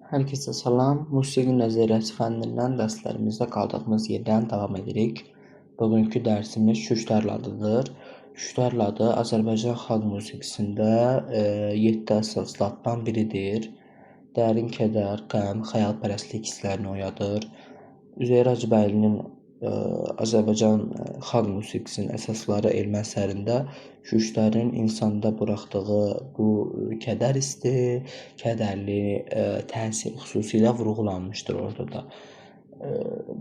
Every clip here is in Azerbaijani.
Herkese salam. Musiqi nəzəriyyəsi fənnindən dərslərimizdə qaldığımız yerdən davam edirik. Bugünkü dərsimiz Şüştərl adıdır. Şüştərl adı Azərbaycan xalq musiqisində 7 əsaslı addan biridir. Dərin kədər, qəm, xəyalpərəstlik hisslərini oyadır. Üzeyir Hacıbəylinin Azərbaycan xalq musiqisinin əsasları elmə əsərində Şüştərin insanda buraxdığı bu kədər hissi, kədərli təsir xüsusilə vurğulanmışdır orada da.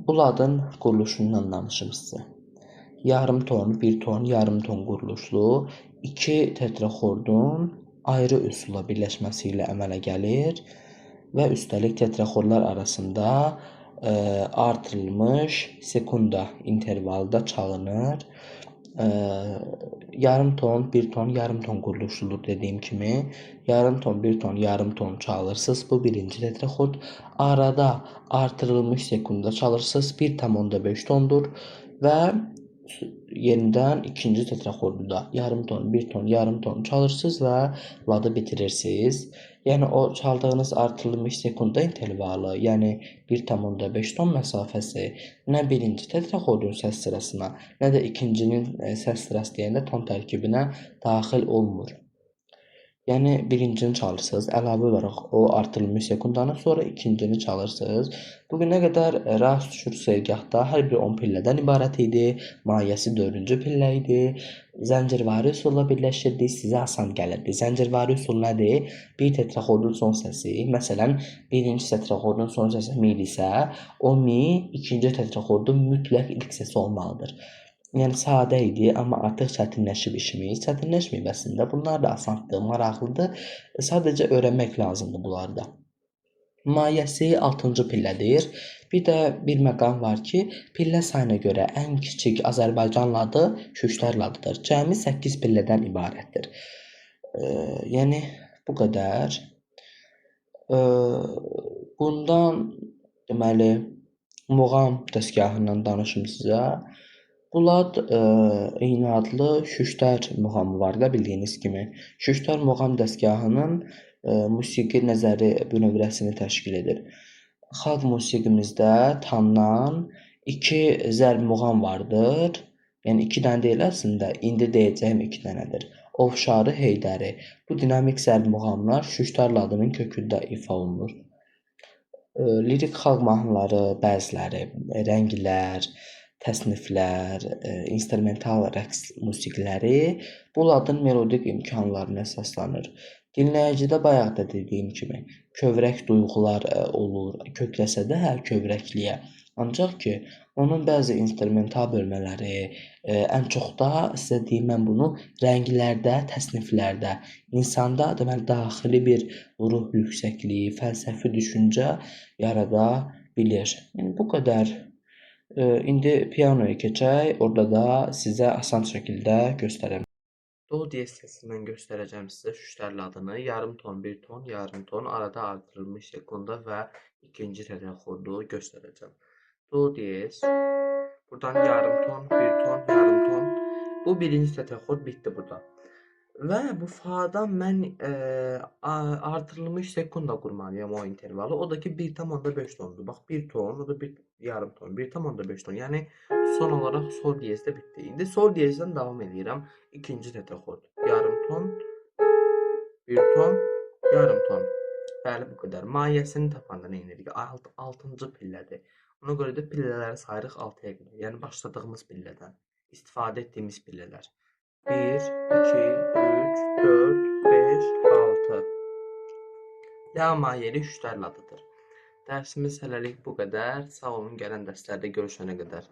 Bu ladın quruluşundan danışım sizə. Yarım ton, bir ton, yarım ton quruluşlu iki tetraxordun ayrı üsulla birləşməsi ilə əmələ gəlir və üstəlik tetraxordlar arasında artırılmış sekunda intervalda çalınır. Yarım ton, bir ton, yarım ton quruluşludur dediyim kimi. Yarım ton, bir ton, yarım ton çalırsınız. Bu birinci tetraxord. Arada artırılmış sekunda çalırsınız. 1,5 tondur və yenidən ikinci tetraxordu da yarım ton, bir ton, yarım ton çalırsınız və ladı bitirirsiniz. Yəni o çaldığınız artırılmış sekunda intervalı, yəni 1,5 ton məsafəsi nə birinci tetraxordun səs sırasına, nə də ikincinin səs sırası deyəndə ton tərkibinə daxil olmur. Yəni birincini çalırsınız, əlavə olaraq o artırılmış sekundanı, sonra ikincini çalırsınız. Bugünə qədər rast düşür segahda hər biri 10 pillədən ibarət idi. Mahiyyəsi 4-cü pillə idi. Zəncirvari üsulla birləşdirdik, sizə asan gəlirdi. Zəncirvari üsul nədir? Bir tetraxordun son səsi, məsələn, birinci tetraxordun son səsi mi idisə, o mi ikinci tetraxordun mütləq ilk səsi olmalıdır. Yəni sadə idi, amma artıq çətinləşib işimiz. Çətinləşməyib əslində. Bunlar da asandır, maraqlıdır. Sadəcə öyrənmək lazımdır bunları da. Mahiyyəsi 6-cı pillədir. Bir də bir məqam var ki, pillə sayına görə ən kiçik Azərbaycan ladı Şüştər ladıdır. Cəmi 8 pillədən ibarətdir. Yəni bu qədər. Bundan deməli muğam dəstgahından danışım sizə. Bu lad eyni adlı Şüştər muğamı var da bildiyiniz kimi. Şüştər muğam dəstgahının musiqi nəzəri bünövrəsini təşkil edir. Xalq musiqimizdə tanınan iki zərb muğam vardır. Yəni 2 dənə deyil əslində, indi deyəcəyim 2 dənədir. Ovşarı, Heydəri. Bu dinamik zərb muğamlar Şüştər ladının kökündə ifa olunur. Lirik xalq mahnıları, bəziləri, rənglər, təsniflər, instrumental rəqs musiqiləri bu ladın melodik imkanlarına əsaslanır. Dinləyicidə bayaq da dediyim kimi kövrək duyğular olur, kökləsə də kövrəkliyə. Ancaq ki, onun bəzi instrumental bölmələri, ən çox da sizə deyim mən bunu rənglərdə, təsniflərdə, insanda deməli daxili bir ruh yüksəkliyi, fəlsəfi düşüncə yarada bilir. Yəni bu qədər. İndi pianoya keçək, orada da sizə asan şəkildə göstərəm. Do diyez səsindən göstərəcəm sizə Şüştər ladını. Yarım ton, bir ton, yarım ton, arada artırılmış sekunda və ikinci tetraxordu göstərəcəm. Do diyez, buradan yarım ton, bir ton, yarım ton. Bu birinci tetraxord bitdi burada. Və bu fa'dan mən artırılmış sekunda qurmalıyam o intervalı. O da ki 1,5 tondur. Bax 1 ton, o da yarım ton, 1,5 ton. Yəni son olaraq sol diyezdə bitdi. İndi sol diyezdən davam edirəm. İkinci tetraxord. Yarım ton, 1 ton, yarım ton. Bəli, bu qədər. Mahiyyəsini tapanda nə edirik? 6-cı pillədir. Ona görə də pillələri sayırıq 6-ya qədər. Yəni başladığımız pillədən. İstifadə etdiyimiz pillələr. 1, 2, 3, 4, 5, 6. La mahiyyəli Şüştər ladıdır. Dərsimiz hələlik bu qədər. Sağ olun, gələn dərslərdə görüşənə qədər.